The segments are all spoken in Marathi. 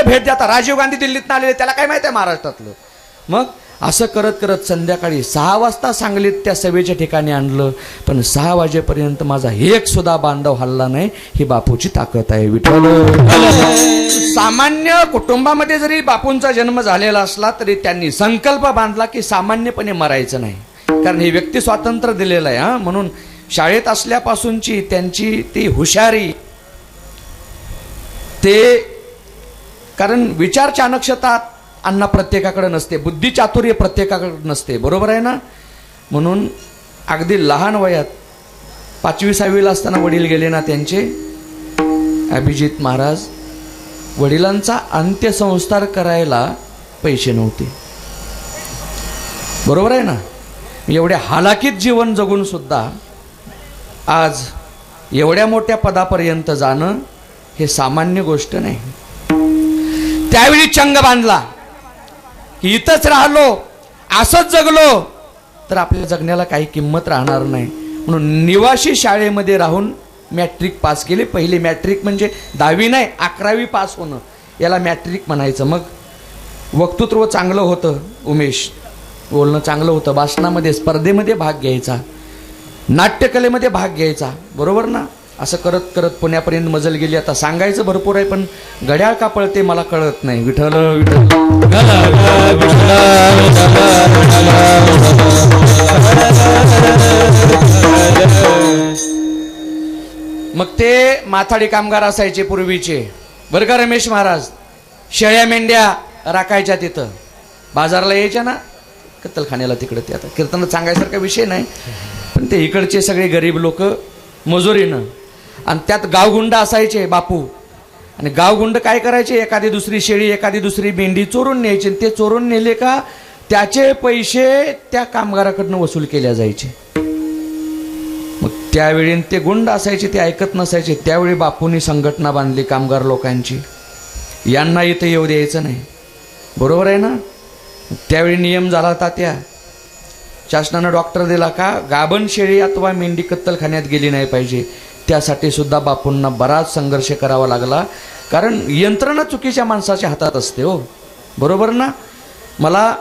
कुठे भेट द्या, राजीव गांधी दिल्लीतनं आलेले, त्याला काय माहिती आहे महाराष्ट्रातलं. मग असं करत करत संध्याकाळी 6 वाजता सांगलीत त्या सभेच्या ठिकाणी आणलं, पण 6 वाजेपर्यंत माझा एक सुद्धा बांधव हल्ला नाही. ही बापूची ताकद आहे. विठ्ठल. सामान्य कुटुंबामध्ये जरी बापूंचा जन्म झालेला असला तरी त्यांनी संकल्प बांधला की सामान्यपणे मरायचं नाही, कारण हे व्यक्ती स्वातंत्र्य दिलेलं आहे. हा, म्हणून शाळेत असल्यापासूनची त्यांची ती हुशारी, ते कारण विचार चाणक्षता अण्णा प्रत्येकाकडे नसते, बुद्धी चातुर्य प्रत्येकाकडे नसते, बरोबर आहे ना. म्हणून अगदी लहान वयात 5वी-6वीला असताना वडील गेले ना त्यांचे, अभिजित महाराज, वडिलांचा अंत्यसंस्कार करायला पैसे नव्हते, बरोबर आहे ना. एवढ्या हालाकीत जीवन जगून सुद्धा आज एवढ्या मोठ्या पदापर्यंत जाणं हे सामान्य गोष्ट नाही. त्यावेळी चंग बांधला की इथंच राहिलो, असंच जगलो तर आपल्या जगण्याला काही किंमत राहणार नाही. म्हणून निवासी शाळेमध्ये राहून मॅट्रिक पास केले. पहिले मॅट्रिक म्हणजे 10वी नाही, 11वी पास होणं, याला मॅट्रिक म्हणायचं. मग वक्तृत्व चांगलं होतं, उमेश बोलणं चांगलं होतं, भाषणामध्ये स्पर्धेमध्ये भाग घ्यायचा, नाट्यकलेमध्ये भाग घ्यायचा, बरोबर ना. असं करत करत पुण्यापर्यंत मजल गेली. आता सांगायचं भरपूर आहे, पण घड्याळ का पळते मला कळत नाही. विठ्ठल विठ्ठल. मग ते माथाडी कामगार असायचे पूर्वीचे, बरं का रमेश महाराज. शेळ्या मेंढ्या राखायच्या तिथं, बाजारला यायच्या ना कत्तलखान्याला तिकडे. ते आता कीर्तनात सांगायसारखा विषय नाही, पण ते इकडचे सगळे गरीब लोक मजुरीनं. आणि त्यात गावगुंड असायचे बापू, आणि गावगुंड काय करायचे, एखादी दुसरी शेळी एखादी दुसरी मेंढी चोरून न्यायचे. ते चोरून नेले का त्याचे पैसे त्या कामगाराकडनं वसूल केल्या जायचे. मग त्यावेळी ते गुंड असायचे, ते ऐकत नसायचे. त्यावेळी बापूंनी संघटना बांधली कामगार लोकांची, यांना इथं येऊ द्यायचं नाही, बरोबर आहे ना. त्यावेळी नियम झाला होता, त्या शासनानं डॉक्टर दिला का गाभण शेळी अथवा मेंढी कत्तलखान्यात गेली नाही पाहिजे. त्यासाठी सुद्धा बापूंना बराच संघर्ष करावा लागला, कारण यंत्रणा चुकीच्या माणसाच्या हातात असते हो, बरोबर ना. मला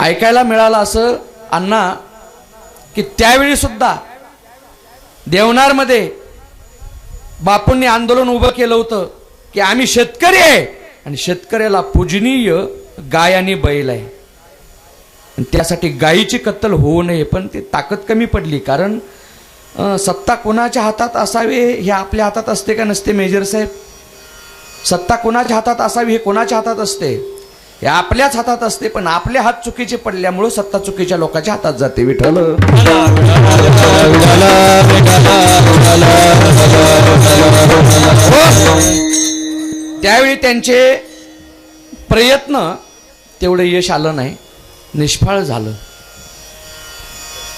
ऐकायला मिळालं असं अण्णा की त्यावेळी सुद्धा देवनारमध्ये बापूंनी आंदोलन उभं केलं होतं की आम्ही शेतकरी आहे आणि शेतकऱ्याला पूजनीय गाय आणि बैल आहे, त्यासाठी गायीची कत्तल होऊ नये. पण ती ताकद कमी पडली, कारण सत्ता कोणाच्या हातात असावी हे आपल्या हातात असते का नसते मेजर साहेब. सत्ता कोणाच्या हातात असावी हे कोणाच्या हातात असते, हे आपल्याच हातात असते. पण आपले हात चुकीचे पडल्यामुळे सत्ता चुकीच्या लोकांच्या हातात जाते. विठ्ठल. त्यावेळी त्यांचे प्रयत्न तेवढं यश आलं नाही, निष्फळ झालं.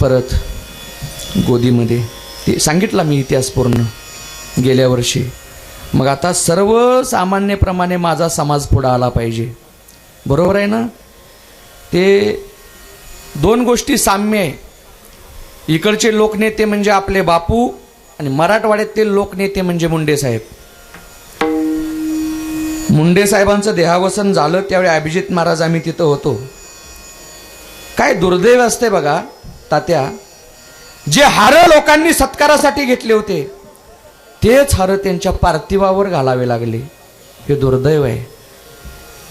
परत गोदीमध्ये ते सांगितलं मी इतिहास पूर्ण गेल्या वर्षी. मग आता सर्वसामान्यप्रमाणे माझा समाज पुढे आला पाहिजे, बरोबर आहे ना. ते 2 गोष्टी साम्य आहे. इकडचे लोकनेते म्हणजे आपले बापू आणि मराठवाड्यातील लोकनेते म्हणजे मुंडे साहेब. मुंडे साहेबांचं देहावसन झालं त्यावेळी अभिजित महाराज आम्ही तिथं होतो. काय दुर्दैव असते बघा तात्या, जे हार लोकांनी सत्कारासाठी घेतले होते तेच हार त्यांच्या पार्थिवावर घालावे लागले. हे दुर्दैव आहे.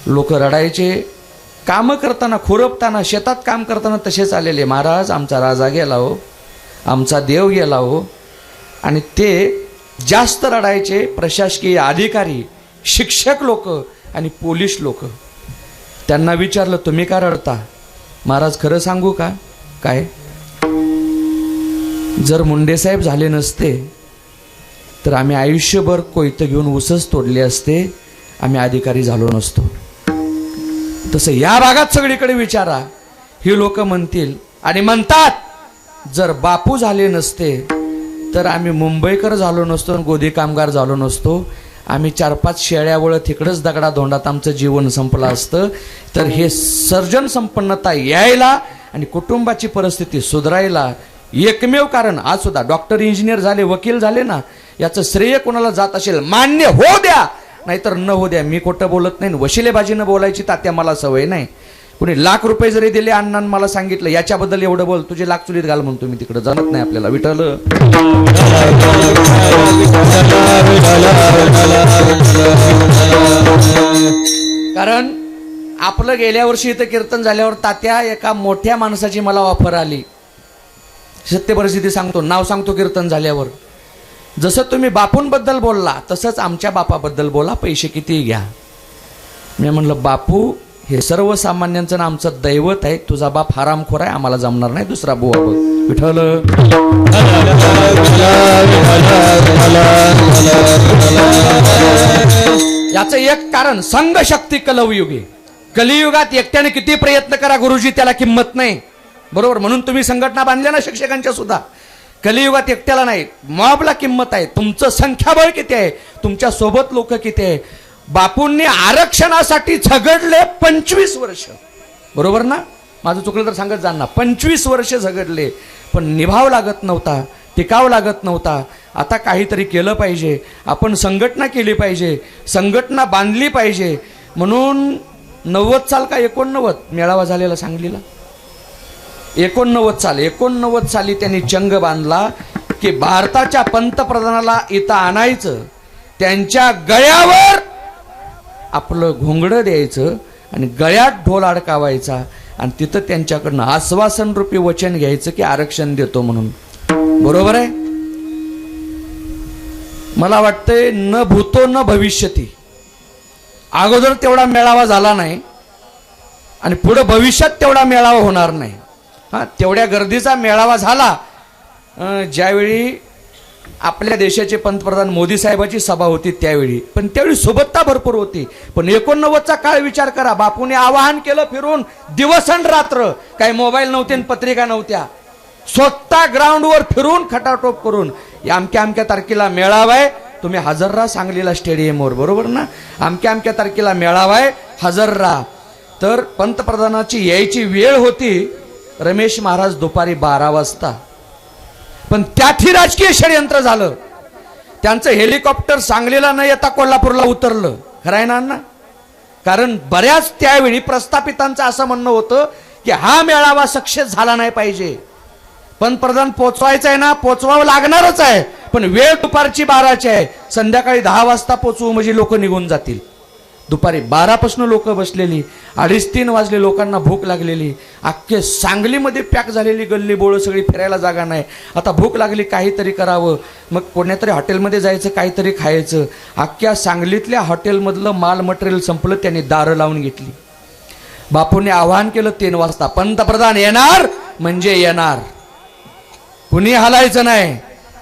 लोक रडायचे, कामं करताना खुरपताना शेतात काम करताना तसेच आलेले, महाराज आमचा राजा गेला हो, आमचा देव गेला हो. आणि ते जास्त रडायचे प्रशासकीय अधिकारी, शिक्षक लोक आणि पोलीस लोक. त्यांना विचारलं तुम्ही का रडता. महाराज खरं सांगू का, काय जर मुंडे साहेब झाले नसते तर आम्ही आयुष्यभर कोयतं घेऊन उसच तोडले असते, आम्ही अधिकारी झालो नसतो. तसं या भागात सगळीकडे विचारा, ही लोक म्हणतील आणि म्हणतात, जर बापू झाले नसते तर आम्ही मुंबईकर झालो नसतो, गोदी कामगार झालो नसतो, आम्ही 4-5 शेळ्यावळ तिकडंच दगडाधोंडात आमचं जीवन संपलं असतं. तर हे सर्जन संपन्नता यायला आणि कुटुंबाची परिस्थिती सुधारायला एकमेव कारण, आज सुद्धा डॉक्टर इंजिनियर झाले, वकील झाले ना, याचं श्रेय कोणाला जात असेल मान्य हो द्या, नाहीतर न हो द्या. मी खोटं बोलत नाही, वशिलेबाजीनं बोलायची तात्या मला सवय नाही. कुणी ₹1,00,000 जरी दिले अण्णांनी मला सांगितलं याच्याबद्दल एवढं बोल, तुझे लाख चुलीत घाल म्हणतो मी, तिकडे जमत नाही आपल्याला. विठ्ठल कारण आपलं गेल्या वर्षी इथं कीर्तन झाल्यावर तात्या एका मोठ्या माणसाची मला ऑफर आली. सत्य परिस्थिती सांगतो, नाव सांगतो. कीर्तन झाल्यावर जसं तुम्ही बापूंबद्दल बोलला तसंच आमच्या बापाबद्दल बोला, पैसे किती घ्या. मी म्हणलं बापू हे सर्वसामान्यांचं ना आमचं दैवत आहे, तुझा बाप हरामखोर आहे, आम्हाला जमणार नाही, दुसरा बुवा बघ. विठ्ठल याचं एक कारण संघशक्ती कलयुगी. कलियुगात एकट्याने किती प्रयत्न करा गुरुजी त्याला किंमत नाही, बरोबर. म्हणून तुम्ही संघटना बांधल्या ना शिक्षकांच्या सुद्धा. कलियुगात एकट्याला नाही, मॉबला किंमत आहे. तुमचं संख्याबळ किती आहे, तुमच्या सोबत लोक किती आहे. बापूंनी आरक्षणासाठी झगडले 25 वर्ष, बरोबर ना. माझं चुकलं तर सांगत जाण ना. 25 वर्ष झगडले, पण निभाव लागत नव्हता, टिकाव लागत नव्हता. आता काहीतरी केलं पाहिजे, आपण संघटना केली पाहिजे, संघटना बांधली पाहिजे. म्हणून 90 साल का 89 मेळावा झालेला सांगलीला. 89 साली त्यांनी चंग बांधला की भारताच्या पंतप्रधानाला इथं आणायचं, त्यांच्या गळ्यावर आपलं घोंगडं द्यायचं आणि गळ्यात ढोल अडकावायचा आणि तिथं त्यांच्याकडनं आश्वासन रूपी वचन घ्यायचं की आरक्षण देतो म्हणून. बरोबर आहे. मला वाटतंय न भूतो न भविष्यती. अगोदर तेवढा मेळावा झाला नाही आणि पुढे भविष्यात तेवढा मेळावा होणार नाही. हा, तेवढ्या गर्दीचा मेळावा झाला ज्यावेळी आपल्या देशाचे पंतप्रधान मोदी साहेबाची सभा होती त्यावेळी. पण त्यावेळी सोबतता भरपूर होती. पण 89चा काळ विचार करा. बापूने आवाहन केलं फिरून दिवस आणि रात्र. काही मोबाईल नव्हते आणि पत्रिका नव्हत्या. स्वतः ग्राउंडवर फिरून खटाटोप करून अमक्या अमक्या तारखेला मेळावा आहे, तुम्ही हजर राहा सांगलीला स्टेडियमवर, बरोबर ना. अमक्या अमक्या तारखेला मेळावा आहे, हजर राहा. तर पंतप्रधानाची यायची वेळ होती रमेश महाराज दुपारी 12 वाजता. पण त्यातही राजकीय षडयंत्र झालं. त्यांचं हेलिकॉप्टर सांगलीला न येता कोल्हापूरला उतरलं. खरं आहे ना अण्णा. कारण बऱ्याच त्यावेळी प्रस्थापितांचं असं म्हणणं होतं की हा मेळावा सक्सेस झाला नाही पाहिजे. पंतप्रधान पोचवायचं आहे ना, पोचवावं लागणारच आहे, पण वेळ दुपारची 12ची आहे. संध्याकाळी 10 वाजता पोचवू म्हणजे लोक निघून जातील. दुपारी 12 पासून लोक बसलेली, 2:30-3 वाजले, लोकांना भूक लागलेली. अख्खे सांगलीमध्ये पॅक झालेली गल्ली बोळ सगळी, फिरायला जागा नाही. आता भूक लागली, काहीतरी करावं. मग कोण्यातरी हॉटेलमध्ये जायचं, काहीतरी खायचं. अख्ख्या सांगलीतल्या हॉटेलमधलं माल मटेरियल संपलं, त्यांनी दारं लावून घेतली. बापूंनी आवाहन केलं 3 वाजता, पंतप्रधान येणार म्हणजे येणार, कुणी हलायचं नाही.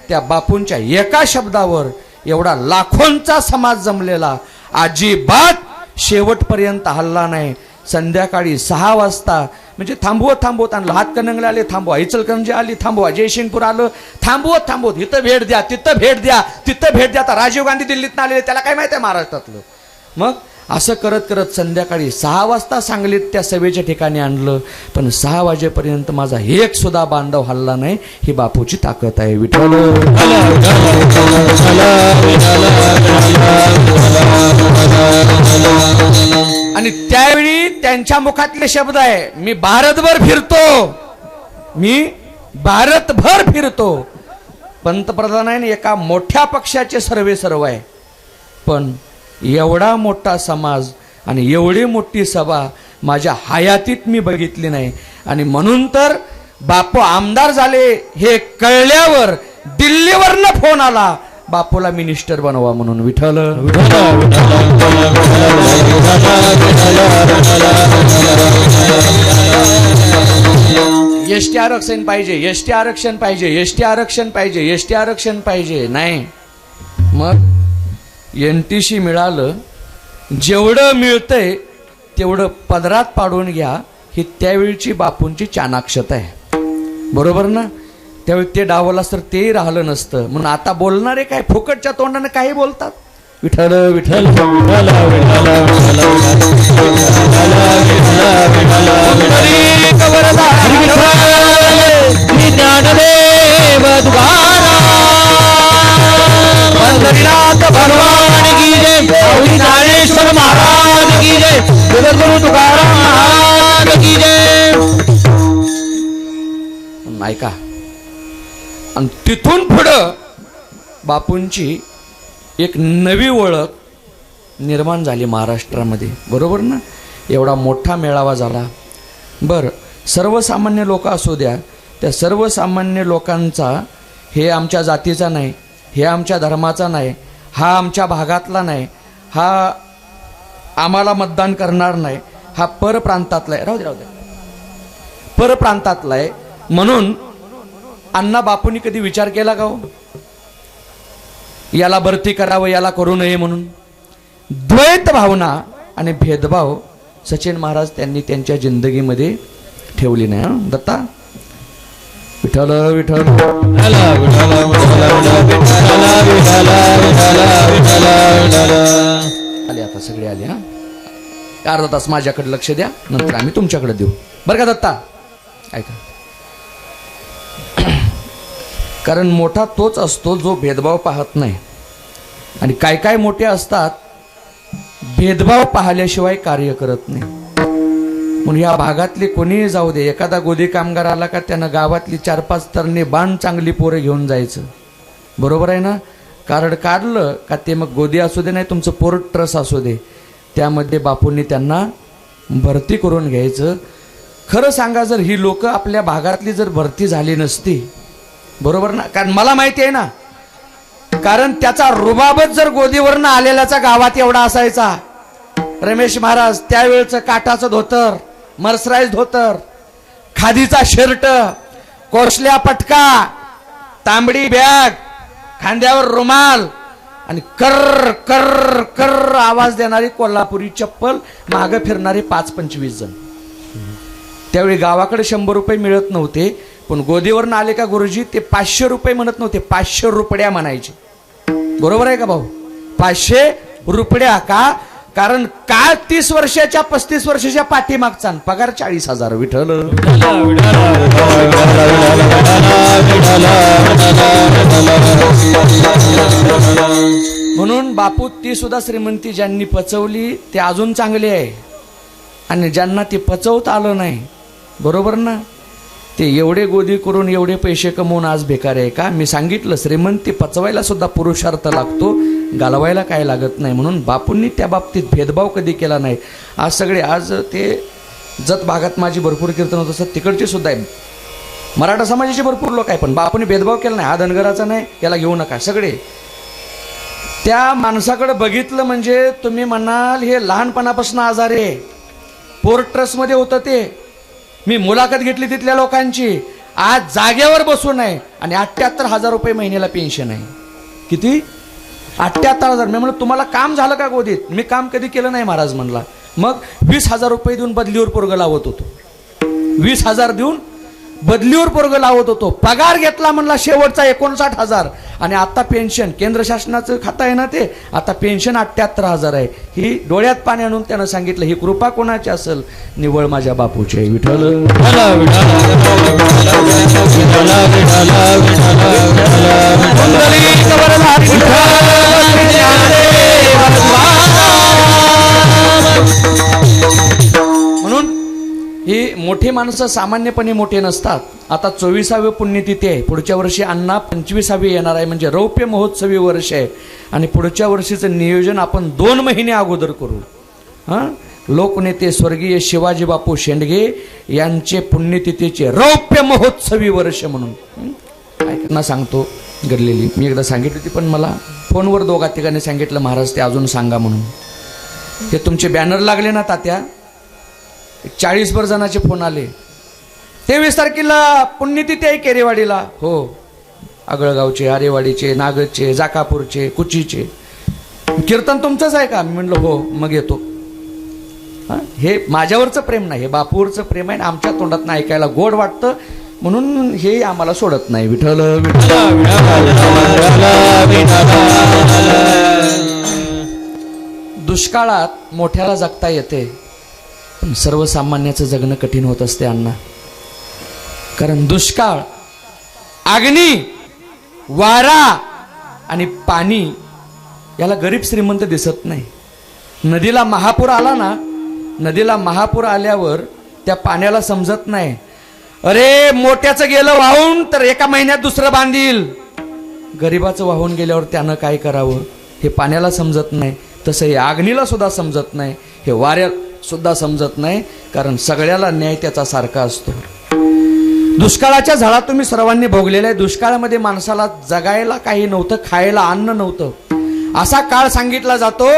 त्या बापूंच्या एका शब्दावर एवढा लाखोंचा समाज जमलेला अजिबात शेवटपर्यंत हल्ला नाही. संध्याकाळी 6 वाजता म्हणजे थांबवत आणलं. हातकणंगले आले, थांबवा. इचलकरंजी आली, थांबवा. जयसिंगपूर आलं, थांबवत इथं भेट द्या, तिथं भेट द्या, तिथं भेट द्या. आता राजीव गांधी दिल्लीत आलेले, त्याला काय माहिती आहे महाराष्ट्रातलं. मग असं करत करत संध्याकाळी 6 वाजता सांगलीत त्या सभेच्या ठिकाणी आणलं. पण 6 वाजेपर्यंत माझा एक सुद्धा बांधव हल्ला नाही. ही बापूची ताकद आहे. विठ्ठल आणि त्यावेळी त्यांच्या मुखातले शब्द आहे, मी भारतभर फिरतो. पंतप्रधानाने एका मोठ्या पक्षाचे सर्व आहे, पण एवढा मोठा समाज आणि एवढी मोठी सभा माझ्या हयातीत मी बघितली नाही. आणि म्हणून तर बापू आमदार झाले हे कळल्यावर दिल्लीवरनं फोन आला, बापूला मिनिस्टर बनवा म्हणून. विठ्ठल एसटी आरक्षण पाहिजे, एसटी आरक्षण पाहिजे, एसटी आरक्षण पाहिजे, एसटी आरक्षण पाहिजे. नाही, मग NTC मिळालं. जेवढं मिळतंय तेवढं पदरात पाडून घ्या, ही त्यावेळची बापूंची चाणाक्षता आहे, बरोबर ना. त्यावेळी ते डावलास तर तेही राहिलं नसतं. म्हणून आता बोलणारे काय फुकटच्या तोंडाने काही बोलतात. विठ्ठल विठ्ठल भगवान की जय. जगद्गुरु तुकाराम महाराज की जय. ऐका, आणि तिथून पुढं बापूंची एक नवी ओळख निर्माण झाली महाराष्ट्रामध्ये. बरोबर ना? एवढा मोठा मेळावा झाला. बरं, सर्वसामान्य लोक असू द्या, त्या सर्वसामान्य लोकांचा हे आमच्या जातीचा नाही, हे आमच्या धर्माचा नाही, हा आमच्या भागातला नाही, हा आम्हाला मतदान करणार नाही, हा परप्रांतातला आहे, राहू दे परप्रांतातला आहे म्हणून अण्णा बापूंनी कधी विचार केला का हो याला भरती करावं, याला करू नये म्हणून? द्वैत भावना आणि भेदभाव सचिन महाराज त्यांनी त्यांच्या जिंदगीमध्ये ठेवली नाही. हं दत्ता, विठ्ठल विठ्ठल आले, आता सगळे आले. हा, अर्धा तास माझ्याकडे लक्ष द्या, नंतर आम्ही तुमच्याकडे देऊ. बरं का दत्ता? ऐका, कारण मोठा तोच असतो जो भेदभाव पाहत नाही. आणि काय काय मोठे असतात भेदभाव पाहिल्याशिवाय कार्य करत नाही. म्हणून या भागातले कोणीही जाऊ दे, एखादा गोदी कामगार आला का त्यानं गावातली 4-5 तरणे बाण चांगली पोरं घेऊन जायचं. बरोबर आहे ना? कार्ड काढलं का ते मग गोदी असू दे नाही तुमचं पोर्ट ट्रस्ट असू दे, त्यामध्ये बापूंनी त्यांना भरती करून घ्यायचं. खरं सांगा, जर ही लोक आपल्या भागातली जर भरती झाली नसती, बरोबर ना? कारण मला माहिती आहे ना, कारण त्याचा रुबाबच जर गोदीवरनं आलेल्याचा गावात एवढा असायचा. रमेश महाराज त्यावेळचं काटाचं धोतर, मर्सराईज धोतर, खादीचा शर्ट, कोसल्या पटका, तांबडी बॅग, खांद्यावर रुमाल आणि कर कर कर आवाज देणारी कोल्हापुरी चप्पल, मागं फिरणारे 5-25 जण. त्यावेळी गावाकडे 100 रुपये मिळत नव्हते, पण गोदीवरनं आले का गुरुजी ते 500 रुपये म्हणत नव्हते, 500 रुपया म्हणायचे. बरोबर आहे का भाऊ? 500 रुपया का? कारण काळ 30 वर्षाच्या 35 वर्षाच्या पाठीमागचा, पगार 40,000. विठ्ठल म्हणून बापू ती सुद्धा श्रीमंती ज्यांनी पचवली ते अजून चांगले आहे, आणि ज्यांना ते पचवता आलं नाही, बरोबर ना, ते एवढे गोदी करून एवढे पैसे कमवून आज बेकार आहे का? मी सांगितलं, श्रीमंती पचवायला सुद्धा पुरुषार्थ लागतो, घालवायला काय लागत नाही. म्हणून बापूंनी त्या बाबतीत भेदभाव कधी केला नाही. आज सगळे, आज ते जत भागात माझी भरपूर कीर्तन होत असतात, तिकडचे सुद्धा आहे, मराठा समाजाचे भरपूर लोक आहे, पण बापूंनी भेदभाव केला नाही. हा धनगराचा नाही, याला घेऊ नका. सगळे त्या माणसाकडे बघितलं म्हणजे तुम्ही म्हणाल हे लहानपणापासून आजार आहे. पोर्ट ट्रस्टमध्ये होतं ते, मी मुलाखत घेतली तिथल्या लोकांची, आज जागेवर बसून आहे आणि 78,000 रुपये महिन्याला पेन्शन आहे. किती? 78,000. मी म्हणलं तुम्हाला काम झालं का गोदीत? मी काम कधी केलं नाही महाराज म्हणला. मग 20,000 रुपये देऊन बदलीवर पोरगं लावत होतो, 20,000 देऊन बदलीवर पोरगं लावत होतो. पगार घेतला म्हणला शेवटचा 59,000, आणि आता पेन्शन केंद्र शासनाचं खातं आहे ना ते, आता पेन्शन 78,000 आहे. ही डोळ्यात पाणी आणून त्यानं सांगितलं, ही कृपा कोणाची असेल? निव्वळ माझ्या बापूची आहे. विठ्ठल म्हणून ही मोठी माणसं सामान्यपणे मोठे नसतात. आता 24वे पुण्यतिथी आहे, पुढच्या वर्षी अण्णा 25वी येणार आहे, म्हणजे रौप्य महोत्सवी वर्ष आहे. आणि पुढच्या वर्षीचं नियोजन आपण 2 महिने अगोदर करू. हां, लोकनेते स्वर्गीय शिवाजी बापू शेंडगे यांचे पुण्यतिथीचे रौप्य महोत्सवी वर्ष म्हणून ऐकना सांगतो घडलेली. मी एकदा सांगितली होती, पण मला फोनवर 2-3 सांगितलं महाराज ते अजून सांगा म्हणून. हे तुमचे बॅनर लागले ना तात्या, 40 जणांचे फोन आले. 23 तारखेला पुण्यतिथी आहे केरेवाडीला. हो, आगळगावचे, आरेवाडीचे, नागदचे, जाकापूरचे, कुचीचे. कीर्तन तुमचंच आहे का? मी म्हणलं हो. मग येतो. हे माझ्यावरचं प्रेम नाही, हे बापूवरचं प्रेम आहे. आमच्या तोंडात ऐकायला गोड वाटतं म्हणून हे आम्हाला सोडत नाही. विठ्ठल दुष्काळात मोठ्याला जगता येते, पण सर्वसामान्याचं जगणं कठीण होत असते अण्णा. कारण दुष्काळ, अग्नी, वारा आणि पाणी याला गरीब श्रीमंत दिसत नाही. नदीला महापूर आला ना नदीला महापूर आल्यावर त्या पाण्याला समजत नाही, अरे मोठ्याचं गेलं वाहून तर एका महिन्यात दुसरं बांधील. गरिबाचं वाहून गेल्यावर त्यानं काय करावं हे पाण्याला समजत नाही. तसं हे अग्नीला सुद्धा समजत नाही, हे वाऱ्याला सुद्धा समजत नाही, कारण सगळ्याला न्याय त्याचा सारखा असतो. दुष्काळाच्या झळा तुम्ही सर्वांनी भोगलेल्या आहे. दुष्काळामध्ये माणसाला जगायला काही नव्हतं, खायला अन्न नव्हतं. असा काळ सांगितला जातो